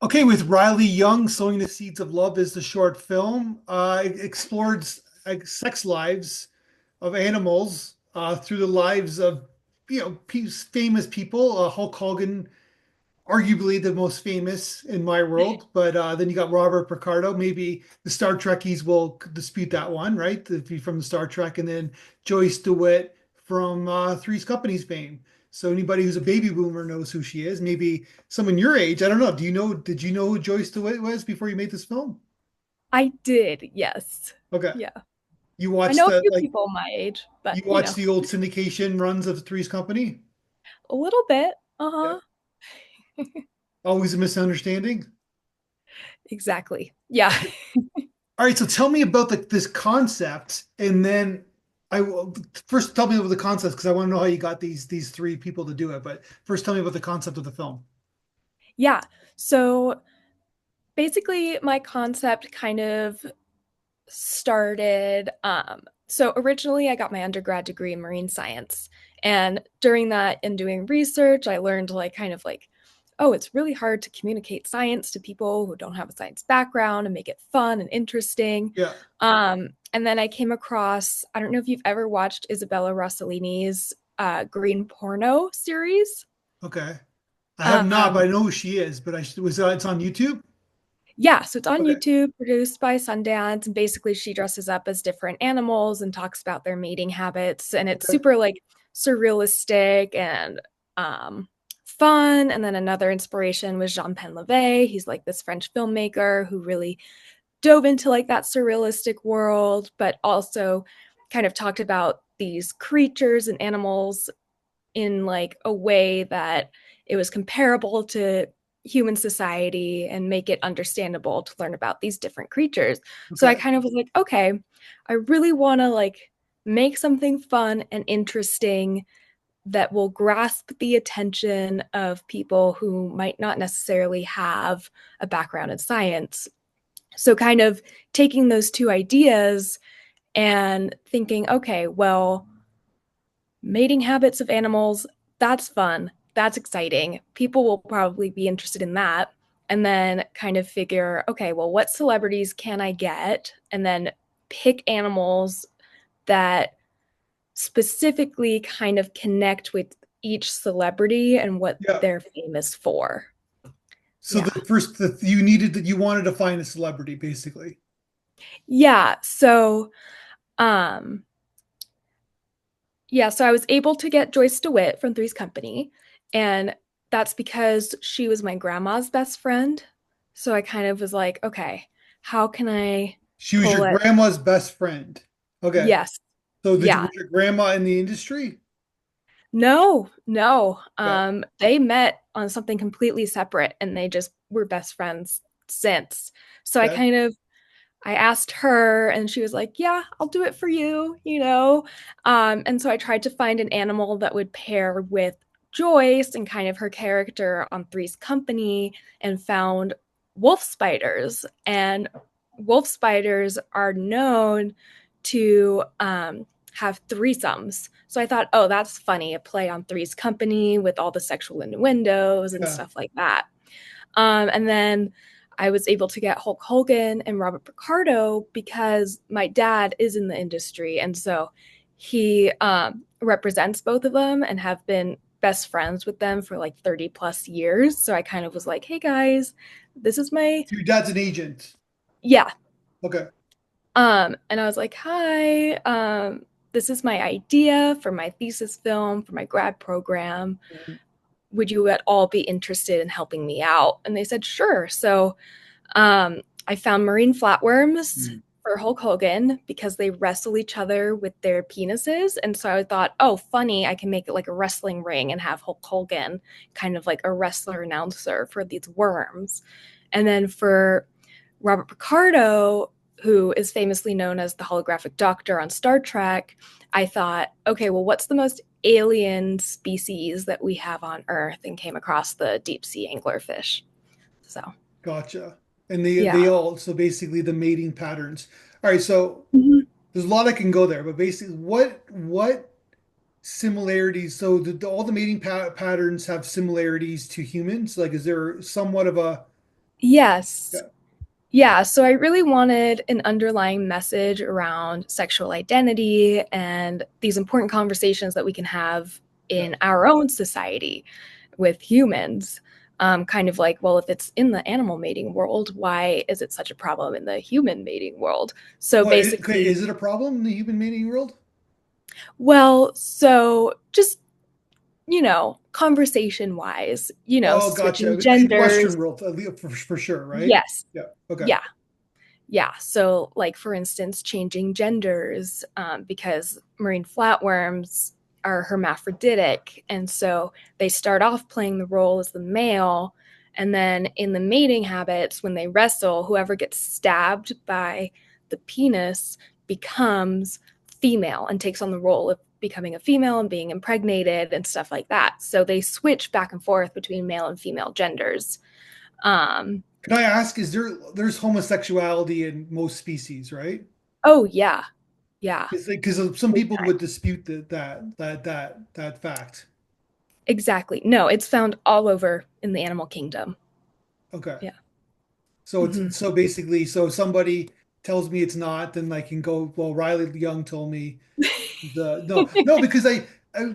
Okay, with Riley Young, Sowing the Seeds of Love is the short film. It explored sex lives of animals through the lives of, famous people. Hulk Hogan, arguably the most famous in my world, but then you got Robert Picardo. Maybe the Star Trekkies will dispute that one, right? If you're from the Star Trek, and then Joyce DeWitt from Three's Company's fame. So anybody who's a baby boomer knows who she is. Maybe someone your age, I don't know. Did you know who Joyce DeWitt was before you made this film? I did, yes. Okay. Yeah. You I watched know a the few like people my age, but you watched the old syndication runs of Three's Company? a little bit. Yeah. Uh-huh. Always a misunderstanding. Exactly. Yeah. All right, so tell me about this concept, and then I will first tell me about the concept because I want to know how you got these three people to do it. But first, tell me about the concept of the film. Yeah. So basically my concept kind of started so originally I got my undergrad degree in marine science. And during that in doing research, I learned like kind of like, oh, it's really hard to communicate science to people who don't have a science background and make it fun and interesting. Yeah. And then I came across, I don't know if you've ever watched Isabella Rossellini's Green Porno series. Okay. I have not, Um, but I know who she is. But it's on YouTube. Yeah, so it's on Okay. YouTube, produced by Sundance, and basically she dresses up as different animals and talks about their mating habits, and it's Okay. super like surrealistic and um fun. And then another inspiration was Jean Penlevé. He's like this French filmmaker who really dove into like that surrealistic world, but also kind of talked about these creatures and animals in like a way that it was comparable to human society and make it understandable to learn about these different creatures. So I Okay. kind of was like, okay, I really want to like make something fun and interesting that will grasp the attention of people who might not necessarily have a background in science. So kind of taking those two ideas and thinking, okay, well, mating habits of animals, that's fun. That's exciting. People will probably be interested in that. And then kind of figure, okay, well, what celebrities can I get? And then pick animals that specifically kind of connect with each celebrity and what Yeah. they're famous for. So Yeah. the first that you needed that you wanted to find a celebrity, basically. Yeah. Um, so I was able to get Joyce DeWitt from Three's Company, and that's because she was my grandma's best friend. So I kind of was like, okay, how can I She was your pull it? grandma's best friend. Okay. Yes. So Yeah. was your grandma in the industry? No, no. Okay. They met on something completely separate and they just were best friends since. So Okay. I asked her and she was like, "Yeah, I'll do it for you." And so I tried to find an animal that would pair with Joyce and kind of her character on Three's Company and found wolf spiders. And wolf spiders are known to have threesomes. So I thought, oh, that's funny, a play on Three's Company with all the sexual innuendos and Yeah. stuff like that. And then I was able to get Hulk Hogan and Robert Picardo because my dad is in the industry. And so he represents both of them and have been best friends with them for like 30 plus years. So I kind of was like, hey guys, this is my, So your dad's an agent. yeah. Okay. And I was like, hi, this is my idea for my thesis film for my grad program. Would you at all be interested in helping me out? And they said, sure. So I found marine flatworms Mhm. for Hulk Hogan because they wrestle each other with their penises. And so I thought, oh, funny, I can make it like a wrestling ring and have Hulk Hogan kind of like a wrestler announcer for these worms. And then for Robert Picardo, who is famously known as the Holographic Doctor on Star Trek, I thought, okay, well, what's the most alien species that we have on Earth? And came across the deep sea anglerfish. So, Gotcha. And they yeah. all so basically the mating patterns. All right, so Mhm. there's a lot I can go there, but basically what similarities, so all the mating patterns have similarities to humans? Like is there somewhat of a Yes. Yeah. Yeah, so I really wanted an underlying message around sexual identity and these important conversations that we can have Yeah. in our own society with humans. Kind of like, well, if it's in the animal mating world, why is it such a problem in the human mating world? So What, okay, basically, is it a problem in the human mating world? well, so just, conversation wise, Oh, gotcha. switching In genders. Western world, for sure, right? Yes. Yeah. Okay. Yeah. Yeah. So, like, for instance, changing genders, because marine flatworms are hermaphroditic. And so they start off playing the role as the male. And then in the mating habits, when they wrestle, whoever gets stabbed by the penis becomes female and takes on the role of becoming a female and being impregnated and stuff like that. So they switch back and forth between male and female genders. Um, Can I ask, there's homosexuality in most species, right? oh, yeah. Yeah. Because some Big people time. would dispute that fact. Exactly. No, it's found all over in the animal kingdom. Okay. Yeah. So Hmm. it's so basically, so if somebody tells me it's not, then I can go, well, Riley Young told me the no, because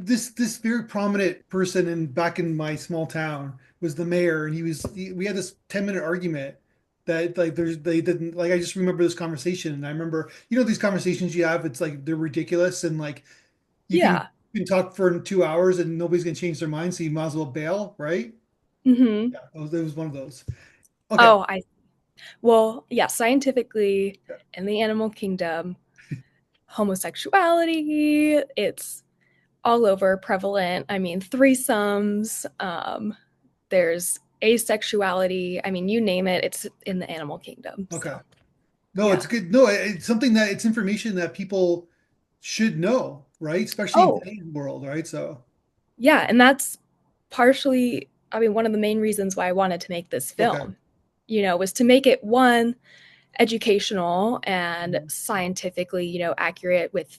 this very prominent person in back in my small town was the mayor, and we had this 10-minute argument that like they didn't like. I just remember this conversation, and I remember, these conversations you have, it's like they're ridiculous, and like you can Yeah. talk for 2 hours and nobody's gonna change their mind, so you might as well bail, right? Hmm. Yeah, it was one of those. Okay. Oh, well, yeah, scientifically, Yeah. in the animal kingdom, homosexuality, it's all over prevalent. I mean, threesomes, there's asexuality. I mean, you name it, it's in the animal kingdom. So, Okay. No, yeah. it's good. No, it's something that it's information that people should know, right? Especially in Oh, today's world, right? So, yeah. And that's partially, I mean, one of the main reasons why I wanted to make this okay. film, was to make it one, educational and Mhm. scientifically, accurate with,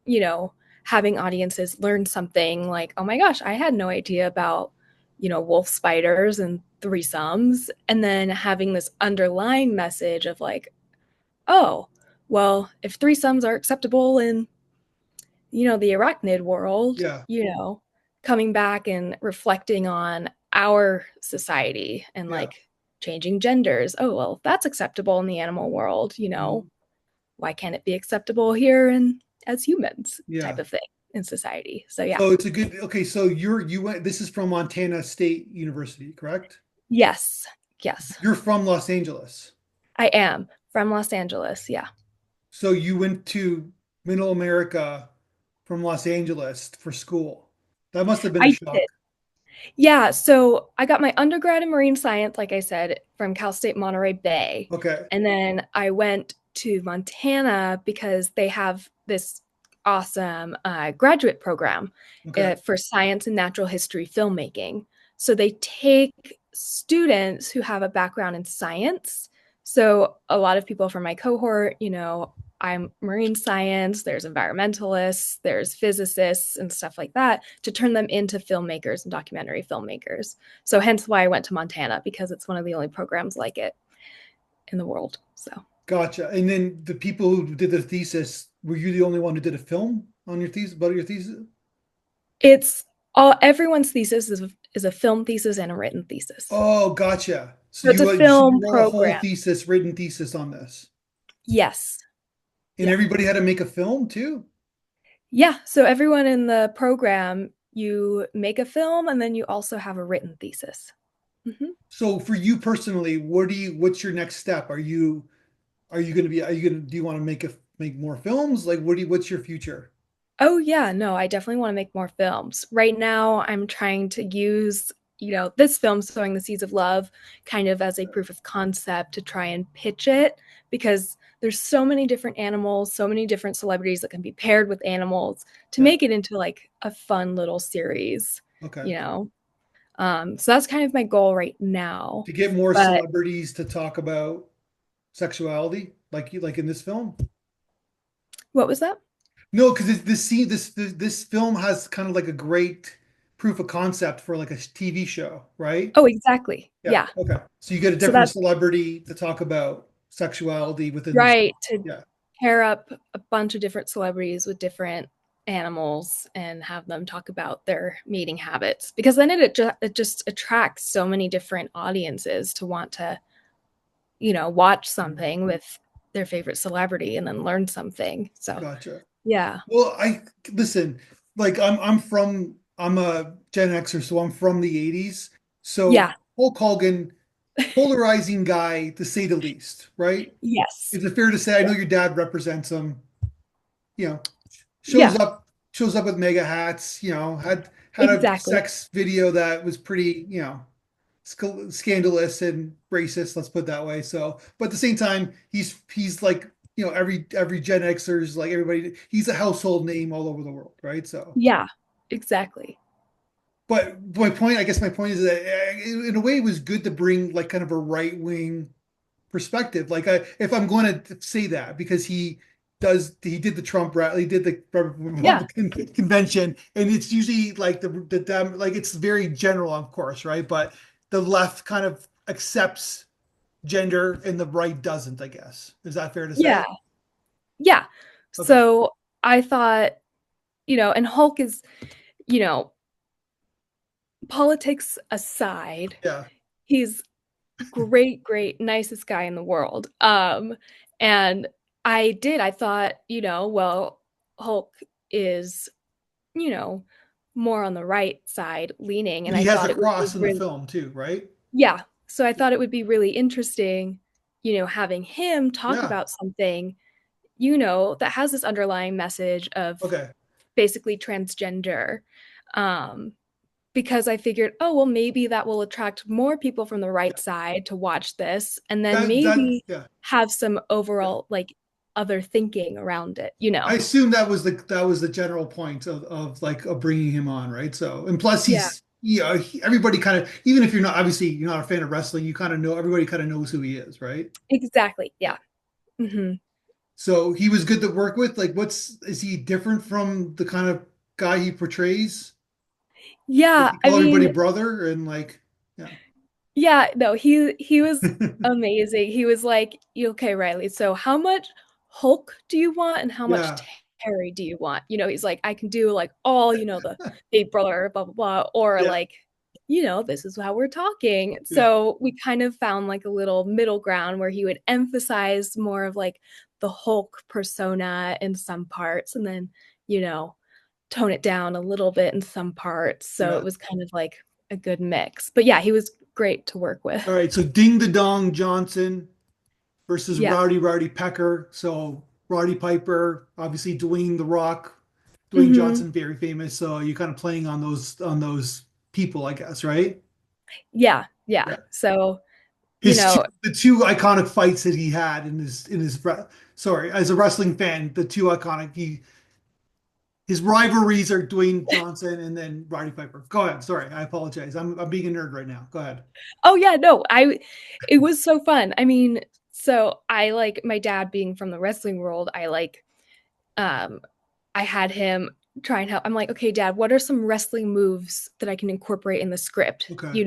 you know, having audiences learn something like, oh my gosh, I had no idea about, wolf spiders and threesomes. And then having this underlying message of like, oh, well, if threesomes are acceptable in, the arachnid world, Yeah, coming back and reflecting on our society and yeah. like changing genders. Oh, well, if that's acceptable in the animal world, Mhm. why can't it be acceptable here and as humans type Yeah. of thing in society? So yeah. So it's a good, okay, so you went, this is from Montana State University, correct? Yes. Yes. You're from Los Angeles. I am from Los Angeles. Yeah. So you went to Middle America from Los Angeles for school. That must have been a I did. shock. Yeah, so I got my undergrad in marine science, like I said, from Cal State Monterey Bay. Okay. And then I went to Montana because they have this awesome graduate program Okay. for science and natural history filmmaking. So they take students who have a background in science. So a lot of people from my cohort, I'm marine science, there's environmentalists, there's physicists and stuff like that to turn them into filmmakers and documentary filmmakers. So hence why I went to Montana because it's one of the only programs like it in the world. So Gotcha. And then the people who did the thesis, were you the only one who did a film on your thesis, about your thesis? it's all everyone's thesis is a film thesis and a written thesis. Oh, gotcha. So So it's a you film wrote a whole program. thesis, written thesis on this, Yes. and Yeah. everybody had to make a film too. Yeah. So everyone in the program, you make a film and then you also have a written thesis. Hmm. So for you personally, what's your next step? Are you gonna, do you want to make more films? Like, what's your future? Oh yeah, no, I definitely want to make more films. Right now, I'm trying to use, this film, Sowing the Seeds of Love, kind of as a proof of concept to try and pitch it because there's so many different animals, so many different celebrities that can be paired with animals to Yeah. make it into like a fun little series, Okay. you know. So that's kind of my goal right now. To get more But celebrities to talk about sexuality, like in this film. what was that? No, because this scene, this film has kind of like a great proof of concept for like a TV show, right? Oh, exactly. Yeah. Yeah. Okay. So you get a So different that's celebrity to talk about sexuality within the show. right, to Yeah. pair up a bunch of different celebrities with different animals and have them talk about their mating habits, because then it just attracts so many different audiences to want to, watch something with their favorite celebrity and then learn something. So, Gotcha. yeah. Well, I listen, like I'm a Gen Xer, so I'm from the 80s. So Yeah. Hulk Hogan, polarizing guy to say the least, right? Yes. Is it fair to say I know your dad represents him, you know, shows Yeah, up shows up with mega hats, had a exactly. sex video that was pretty, scandalous and racist, let's put it that way. So, but at the same time, he's like, every Gen Xers, like everybody, he's a household name all over the world, right? So, Yeah, exactly. but my point is that in a way, it was good to bring like kind of a right wing perspective. Like, if I'm going to say that, because he did the Trump rally, he did the Yeah. Republican convention, and it's usually like the dem, like it's very general, of course, right? But the left kind of accepts gender and the right doesn't, I guess. Is that fair to Yeah. say? Yeah. Okay. So I thought, and Hulk is, you know, politics aside, Yeah. he's great, great, nicest guy in the world. And I thought, well, Hulk is, you know, more on the right side leaning. And And he I has a thought it would be cross in the really, film too, right? yeah. So I thought it would be really interesting, having him talk Yeah. about something, that has this underlying message of Okay. basically transgender. Um, because I figured, oh, well, maybe that will attract more people from the Yeah. right side to watch this, and then That maybe yeah. have some Yeah. overall, like, other thinking around it. I assume that was the general point of bringing him on, right? So, and plus Yeah, everybody kind of, even if you're not a fan of wrestling, you kind of know, everybody kind of knows who he is, right? exactly. Yeah. Yeah. Hmm. So he was good to work with. Like, is he different from the kind of guy he portrays? Does Yeah. he I call everybody mean, brother and like, yeah, yeah, no, he was amazing. He was like, okay, Riley, so how much Hulk do you want and how much yeah, Terry do you want? He's like, I can do like all, the big brother, blah, blah, blah, or yeah, like, this is how we're talking. yeah, So we kind of found like a little middle ground where he would emphasize more of like the Hulk persona in some parts and then, you know, tone it down a little bit in some parts. So yeah. it was kind of like a good mix. But yeah, he was great to work with. All right. So Ding the Dong Johnson versus Yeah. Rowdy Pecker. So Roddy Piper, obviously Dwayne the Rock, Dwayne Hmm. Johnson, very famous. So you're kind of playing on those people, I guess, right? Yeah. Yeah. Yeah. So, you His two, know, the two iconic fights that he had sorry, as a wrestling fan, the two iconic his rivalries are Dwayne Johnson and then Roddy Piper. Go ahead. Sorry, I apologize. I'm being a nerd right now. Go ahead. oh yeah, no, it was so fun. I mean, so I like my dad being from the wrestling world, um I had him try and help. I'm like, okay, dad, what are some wrestling moves that I can incorporate in the script? Okay.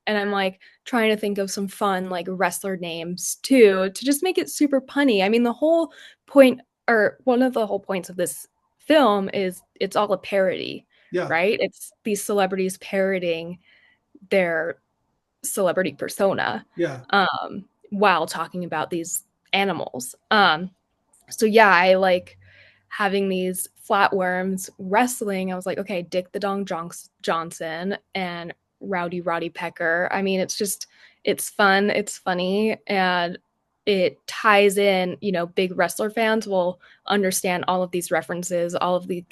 And I'm like trying to think of some fun like wrestler names too, to just make it super punny. I mean, the whole point, or one of the whole points of this film, is it's all a parody, Yeah. right? It's these celebrities parodying their celebrity persona, Yeah. while talking about these animals. So yeah, I like having these flatworms wrestling. I was like, okay, Dick the Dong Johnson and Roddy Pecker. I mean, it's fun, it's funny, and it ties in. Big wrestler fans will understand all of these references, all of these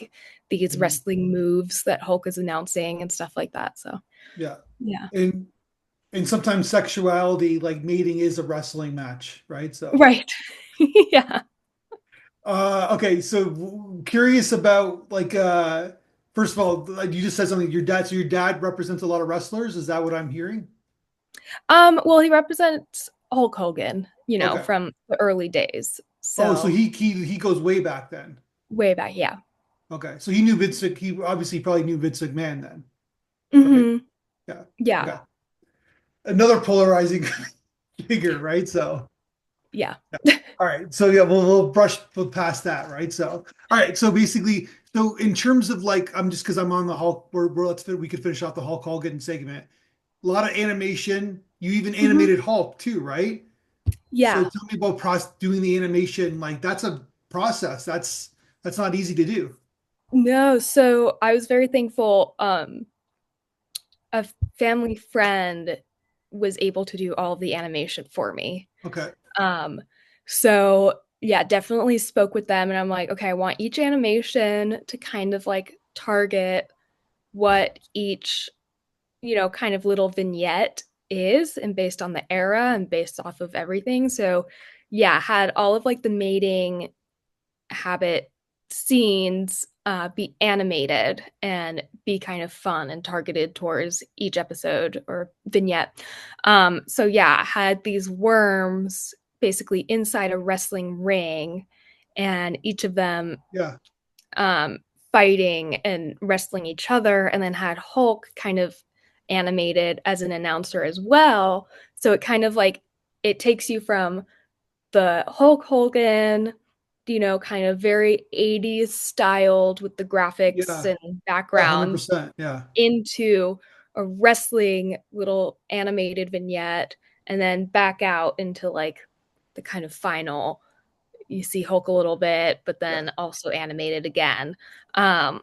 Mhm. wrestling moves that Hulk is announcing and stuff like that. So Yeah. yeah, And and sometimes sexuality, like mating, is a wrestling match, right? So, right, yeah. okay. So curious about like, first of all, like you just said something. So your dad represents a lot of wrestlers. Is that what I'm hearing? Well, he represents Hulk Hogan, Okay. from the early days. Oh, so So he goes way back then. way back, yeah. Okay. So he knew Vince. He obviously probably knew Vince McMahon then. right? Hmm. Yeah. Yeah. Okay. Another polarizing figure, right? So, Yeah. all right. So yeah, we'll brush past that, right? So, all right. So basically, so in terms of like, I'm just because I'm on the Hulk, we could finish off the Hulk Hogan segment. A lot of animation. You even Hmm. animated Hulk too, right? So Yeah. tell me about doing the animation. Like that's a process. That's not easy to do. No, so I was very thankful. A family friend was able to do all of the animation for me. Okay. Um, so yeah, definitely spoke with them and I'm like, okay, I want each animation to kind of like target what each, kind of little vignette is and based on the era and based off of everything. So yeah, had all of like the mating habit scenes be animated and be kind of fun and targeted towards each episode or vignette. So yeah, I had these worms basically inside a wrestling ring, and each of them Yeah. um, fighting and wrestling each other, and then had Hulk kind of animated as an announcer as well. So it kind of like it takes you from the Hulk Hogan, kind of very 80s styled with the graphics Yeah. and Yeah. background 100%. Yeah. into a wrestling little animated vignette and then back out into like the kind of final you see Hulk a little bit but Yeah. then also animated again. um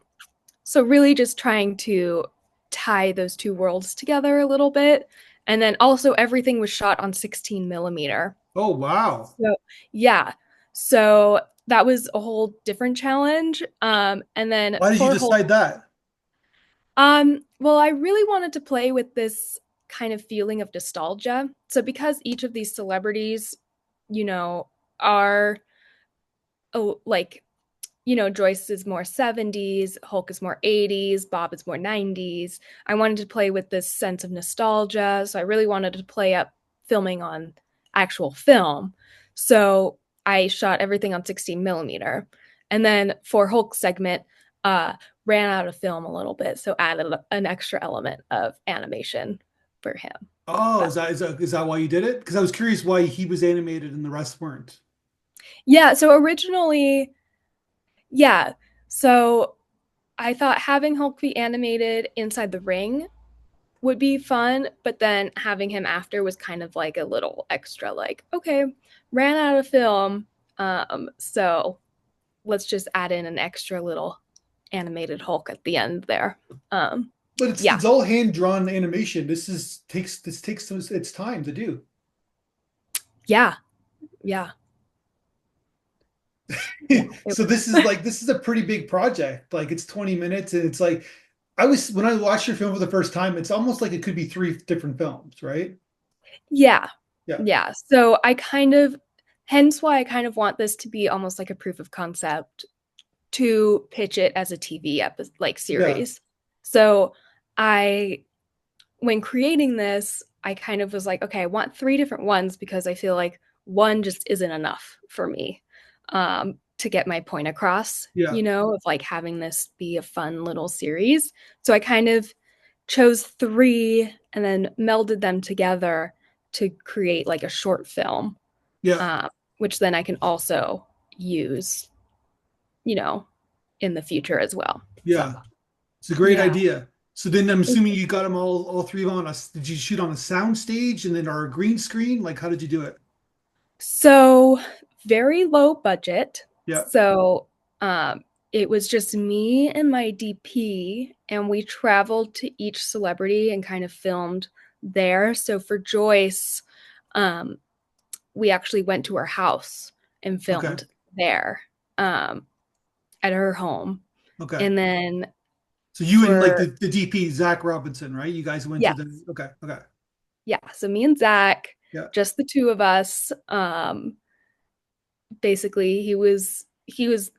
so really just trying to tie those two worlds together a little bit, and then also everything was shot on 16 millimeter. Oh, wow. So yeah, so that was a whole different challenge. And then Why did you for Hulk, decide that? well, I really wanted to play with this kind of feeling of nostalgia. So because each of these celebrities, you know, are like, Joyce is more 70s, Hulk is more 80s, Bob is more 90s. I wanted to play with this sense of nostalgia. So I really wanted to play up filming on actual film. So I shot everything on 16 millimeter. And then for Hulk segment, uh, ran out of film a little bit. So added an extra element of animation for him. Oh, But is that why you did it? Because I was curious why he was animated and the rest weren't. yeah, so originally, yeah. So I thought having Hulk be animated inside the ring would be fun, but then having him after was kind of like a little extra, like, okay, ran out of film. So let's just add in an extra little animated Hulk at the end there. Um, But it's yeah, it's all hand drawn animation. This takes its time to do. yeah, yeah, yeah. It So was, this is a pretty big project. Like it's 20 minutes and it's like I was when I watched your film for the first time, it's almost like it could be three different films, right? yeah, Yeah. yeah. So I kind of, hence why I kind of want this to be almost like a proof of concept to pitch it as a TV episode, like Yeah. series. So I when creating this, I kind of was like, okay, I want three different ones because I feel like one just isn't enough for me to get my point across, Yeah. of like having this be a fun little series. So I kind of chose three and then melded them together to create like a short film, Yeah. uh, which then I can also use, you know, in the future as well. So, Yeah. It's a great yeah. idea. So then I'm assuming you got them all three on us. Did you shoot on a sound stage and then our green screen? Like how did you do it? So, very low budget. Yeah. So, it was just me and my DP, and we traveled to each celebrity and kind of filmed there. So, for Joyce, um, we actually went to her house and Okay. filmed there um, at her home. Okay. And then So you and like for, the DP, Zach Robinson, right? You guys went to yeah, the okay, okay. yeah. So, me and Zach, Yeah. just the two of us. Basically he was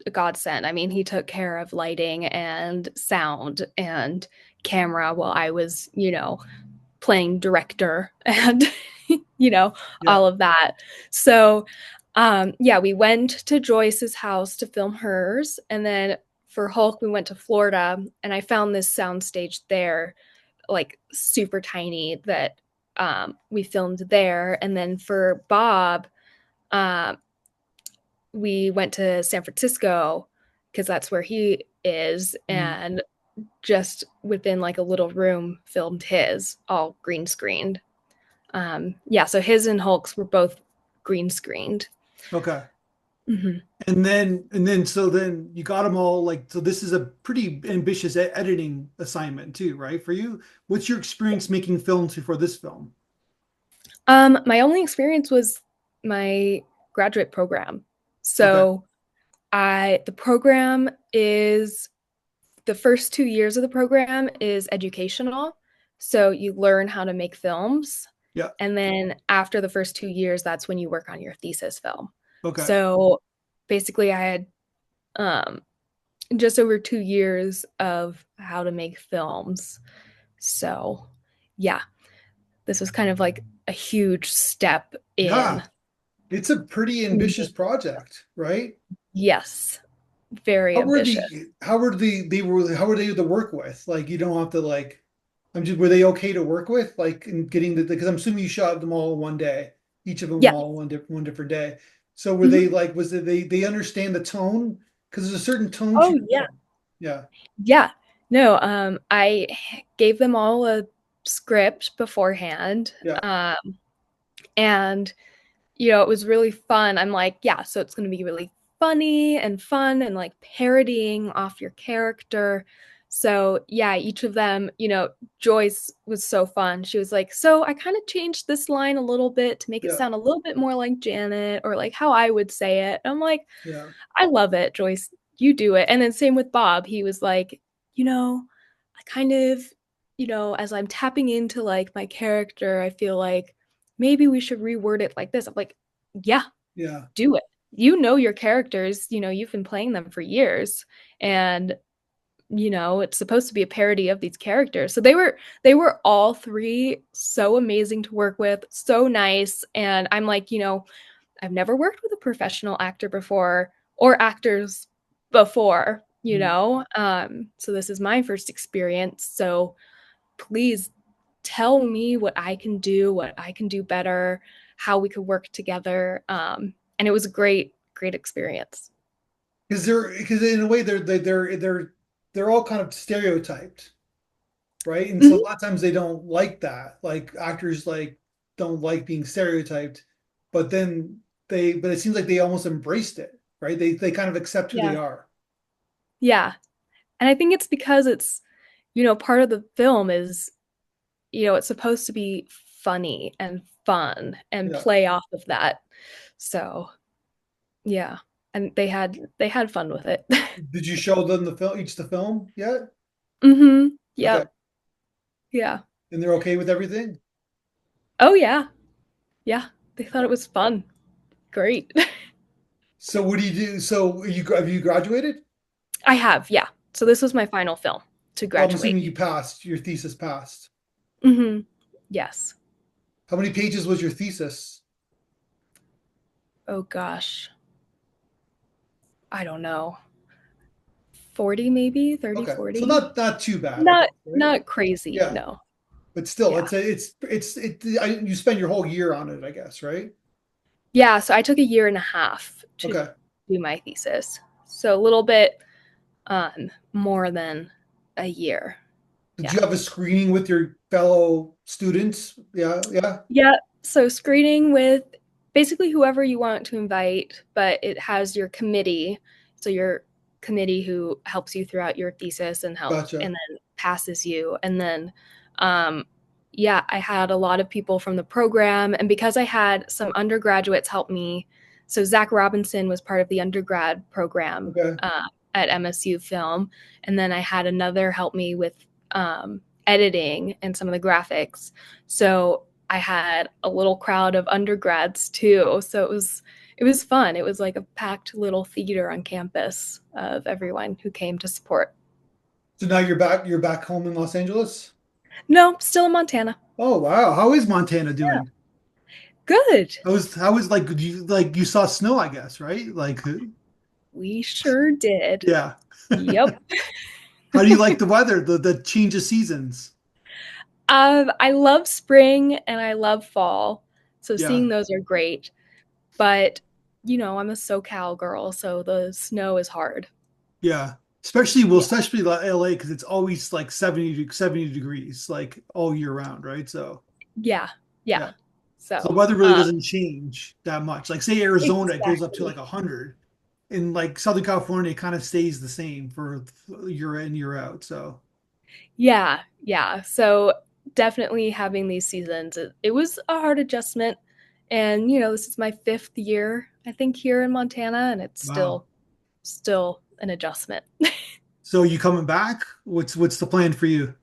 a godsend. I mean, he took care of lighting and sound and camera while I was, playing director and you know, Yeah. all of that. So, yeah, we went to Joyce's house to film hers, and then for Hulk we went to Florida and I found this soundstage there like super tiny that we filmed there. And then for Bob, um, we went to San Francisco because that's where he is, Mm. and just within like a little room filmed his all green screened. Yeah, so his and Hulk's were both green screened. Okay. Mm-hmm. And then you got them all like, so this is a pretty ambitious editing assignment too, right? For you, what's your experience making films before this film? My only experience was my graduate program. Okay. So the program is the first 2 years of the program is educational. So you learn how to make films. Yeah. And then after the first 2 years, that's when you work on your thesis film. Okay. So basically, I had um, just over 2 years of how to make films. So yeah, this was kind of like a huge step in. Yeah. It's a pretty ambitious project, right? Yes, very ambitious. How were they to work with? Like you don't have to like were they okay to work with? Like in getting because I'm assuming you shot them all in one day, each of them Yeah. all one different day. So were they Mhm. like was it they understand the tone? Because there's a certain tone to Oh your yeah. film. Yeah. Yeah. No, I gave them all a script beforehand. Yeah. And it was really fun. I'm like, yeah, so it's going to be really funny and fun and like parodying off your character. So, yeah, each of them, Joyce was so fun. She was like, so I kind of changed this line a little bit to make it Yeah. sound a little bit more like Janet or like how I would say it. I'm like, Yeah. I love it, Joyce. You do it. And then same with Bob. He was like, I kind of, as I'm tapping into like my character, I feel like maybe we should reword it like this. I'm like, yeah, Yeah. do it. You know your characters, you've been playing them for years. And it's supposed to be a parody of these characters. So they were all three so amazing to work with, so nice. And I'm like, I've never worked with a professional actor before or actors before, Mm. so this is my first experience. So please tell me what I can do better, how we could work together. And it was a great, great experience. Because in a way they're all kind of stereotyped, right? And so a Mhm. lot of times they don't like that. Like actors like don't like being stereotyped, but then but it seems like they almost embraced it, right? They kind of accept who they Yeah. are. Yeah. And I think it's because it's, part of the film is, it's supposed to be funny and fun and Yeah. play off of that. So, yeah. And they had fun with it. Did you show them the film yet? Okay. Yep. Yeah. And they're okay with everything? Oh yeah. Yeah. They thought it was fun. Great. So what do you do? So have you graduated? I have, yeah. So this was my final film to Well, I'm graduate. assuming you passed, your thesis passed. Yes. How many pages was your thesis? Oh gosh. I don't know. 40 maybe, 30, Okay. So 40. not too bad, I guess, Not right? not crazy, Yeah. no. But still, Yeah. you spend your whole year on it, I guess, right? Yeah, so I took a year and a half to Okay. do my thesis. So a little bit more than a year. Did Yeah. you have a screening with your fellow students? Yeah, yeah. Yeah, so screening with basically whoever you want to invite, but it has your committee. So your committee who helps you throughout your thesis and Gotcha. then passes you. And then yeah, I had a lot of people from the program, and because I had some undergraduates help me, so Zach Robinson was part of the undergrad program Okay. at MSU Film, and then I had another help me with editing and some of the graphics. So I had a little crowd of undergrads too. So it was fun. It was like a packed little theater on campus of everyone who came to support. So now you're back home in Los Angeles? No, still in Montana. Oh wow. How is Montana Yeah. doing? Good. How was you saw snow, I guess, right? We sure did. Yeah. Yep. How do you like the weather, the change of seasons? I love spring and I love fall. So Yeah, seeing those are great. But, I'm a SoCal girl, so the snow is hard. yeah. Especially, well, Yeah. especially like LA because it's always like 70 degrees like all year round, right? So Yeah. Yeah. yeah. So the So, weather really doesn't change that much. Like say Arizona, it goes up to like exactly. 100. In like Southern California, it kind of stays the same for year in, year out. So Yeah. Yeah. So definitely having these seasons, it was a hard adjustment. And, this is my fifth year, I think, here in Montana, and it's wow. still an adjustment. So you coming back? What's the plan for you?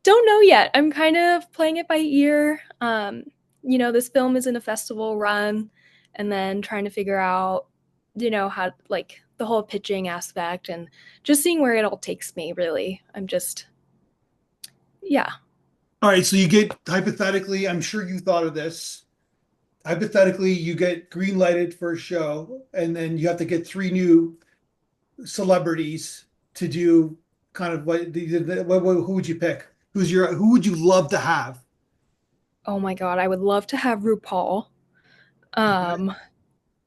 Don't know yet. I'm kind of playing it by ear. This film is in a festival run, and then trying to figure out, how like the whole pitching aspect and just seeing where it all takes me, really. Yeah. All right, so you get hypothetically, I'm sure you thought of this. Hypothetically, you get green lighted for a show, and then you have to get three new celebrities to do kind of who would you pick? Who would you love to have? Oh my God. I would love to have RuPaul. Okay. Um,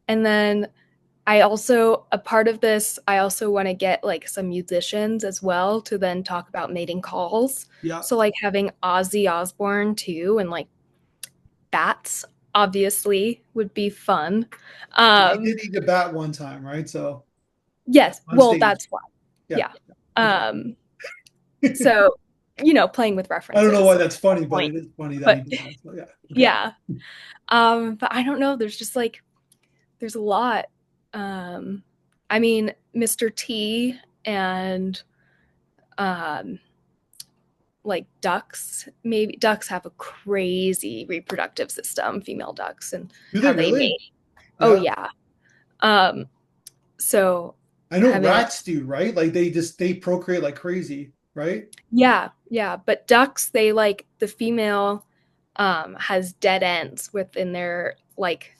and then a part of this, I also want to get like some musicians as well to then talk about mating calls. Yeah. So like having Ozzy Osbourne too, and like bats obviously would be fun. Yeah, he Um, did eat a bat one time, right? So yes, on well, stage. that's why. Yeah. Yeah. Okay. Um, so, playing with I don't know why references that's at funny, that but point. it is funny that he But did that. So yeah. Okay. yeah. But I don't know. There's just like, there's a lot. Um, I mean, Mr. T and um, like ducks, maybe ducks have a crazy reproductive system, female ducks, and Do they how they really? mate. Oh, Yeah. yeah. Um, so I know having a rats do, right? Like they procreate like crazy, right? Yeah, yeah, but ducks, they like the female has dead ends within their like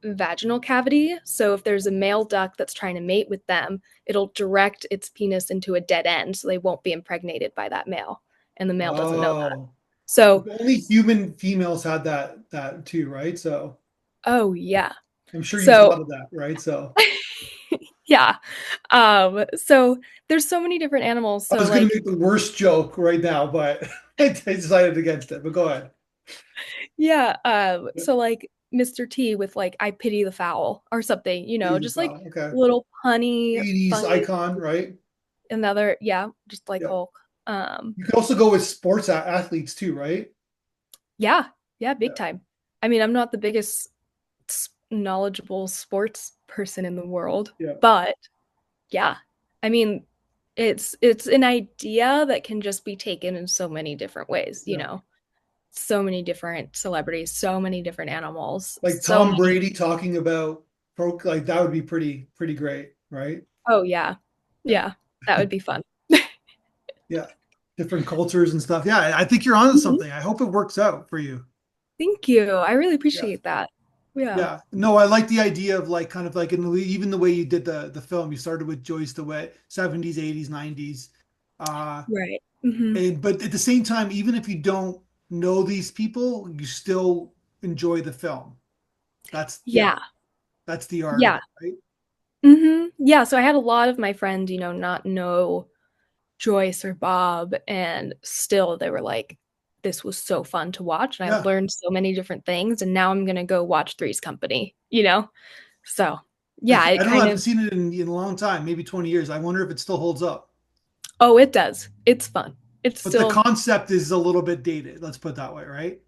vaginal cavity. So if there's a male duck that's trying to mate with them, it'll direct its penis into a dead end so they won't be impregnated by that male. And the male doesn't know that. Oh, So, only human females had that too, right? So oh yeah. I'm sure you So thought of that, right? So yeah. So there's so many different animals. I So was gonna like make the worst joke right now, but I decided against it. But go ahead. yeah, so like Mr. T with like I pity the fowl or something, just like Okay. little punny, 80s funny icon, right? another yeah, just like Yeah. Hulk. You could also go with sports athletes too, right? Yeah, yeah, big Yeah. time. I mean, I'm not the biggest knowledgeable sports person in the world, Yeah. but yeah. I mean, it's an idea that can just be taken in so many different ways. Yeah. So many different celebrities, so many different animals, Like so Tom many Brady talking about pro, like that would be pretty great, right? Oh yeah. Yeah. Yeah. That would be fun. Yeah. Different cultures and stuff. Yeah, I think you're onto Mhm. something. I hope it works out for you. Thank you. I really Yeah. appreciate that. Yeah. Yeah. No, I like the idea of like kind of like even the way you did the film. You started with Joyce DeWitt, 70s, 80s, 90s. Uh Right. Hmm. and but at the same time, even if you don't know these people, you still enjoy the film. That's yeah, Yeah. that's the art of Yeah. it, right? Yeah. So I had a lot of my friends, not know Joyce or Bob, and still they were like, this was so fun to watch. And I Yeah. learned so many different things. And now I'm going to go watch Three's Company. So I, yeah, I it don't know, I kind haven't of, seen it in a long time, maybe 20 years. I wonder if it still holds up. oh, it does. It's fun. It's But the still, concept is a little bit dated, let's put it that way, right?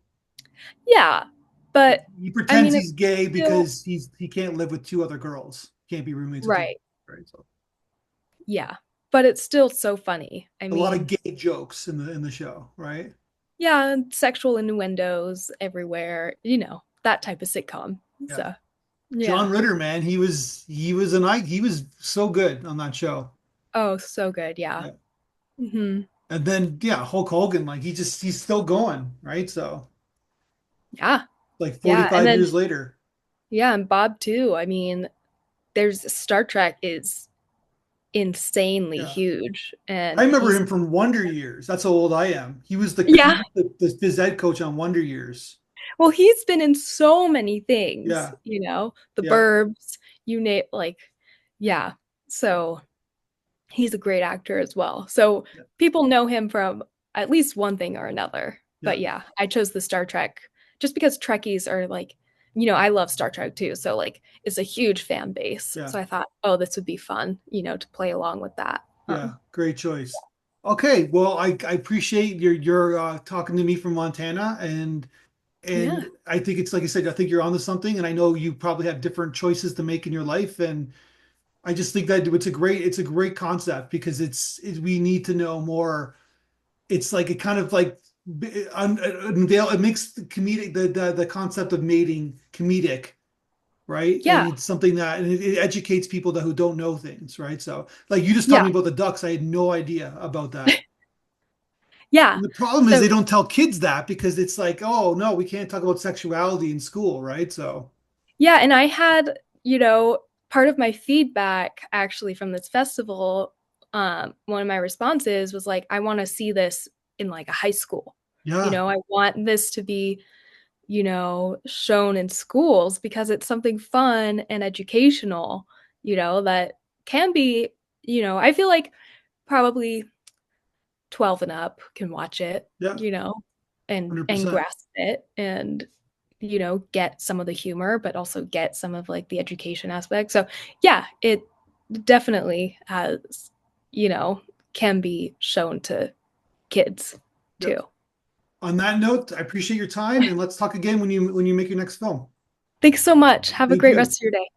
yeah. But He I pretends mean, he's it's gay still, because he can't live with two other girls. Can't be roommates with two, right. right? So Yeah, but it's still so funny. I a lot of mean, gay jokes in the show, right? yeah, and sexual innuendos everywhere, that type of sitcom. Yeah. So, yeah. John Ritter, man, he was so good on that show. Oh, so good. Yeah. Yeah. Hmm. And then yeah, Hulk Hogan, like he's still going, right? So Yeah. like Yeah. And 45 then, years later. yeah, and Bob too. I mean, there's Star Trek is insanely Yeah. huge. I And remember he's, him from Wonder Years. That's how old I am. He yeah, was the phys ed coach on Wonder Years. well, he's been in so many things, Yeah. the Yeah. Burbs, you name, like, yeah. So he's a great actor as well. So Yeah. people know him from at least one thing or another. Yeah. But yeah, I chose the Star Trek just because Trekkies are like, I love Star Trek too. So like it's a huge fan base. Yeah. So I thought, oh, this would be fun, to play along with that. Yeah. Great choice. Okay. Well, I appreciate your talking to me from Montana, Yeah. and I think it's like I said, I think you're onto something, and I know you probably have different choices to make in your life, and I just think that it's a great concept because we need to know more. It's like it kind of like unveil it makes the comedic the concept of mating comedic, right? Yeah. And it's something that and it educates people that who don't know things, right? So like you just told Yeah. me about the ducks, I had no idea about that. Yeah. And the problem is So they don't tell kids that because it's like, oh no, we can't talk about sexuality in school, right? So yeah, and I had, part of my feedback actually from this festival, one of my responses was like, I want to see this in like a high school. yeah, I want this to be, shown in schools because it's something fun and educational, that can be, I feel like probably 12 and up can watch it, yeah, and 100%. grasp it and get some of the humor but also get some of like the education aspect. So yeah, it definitely has, you know, can be shown to kids too. Yep. On that note, I appreciate your time and let's talk again when you make your next film. Thanks so much. Have a Thank great you. rest of your day.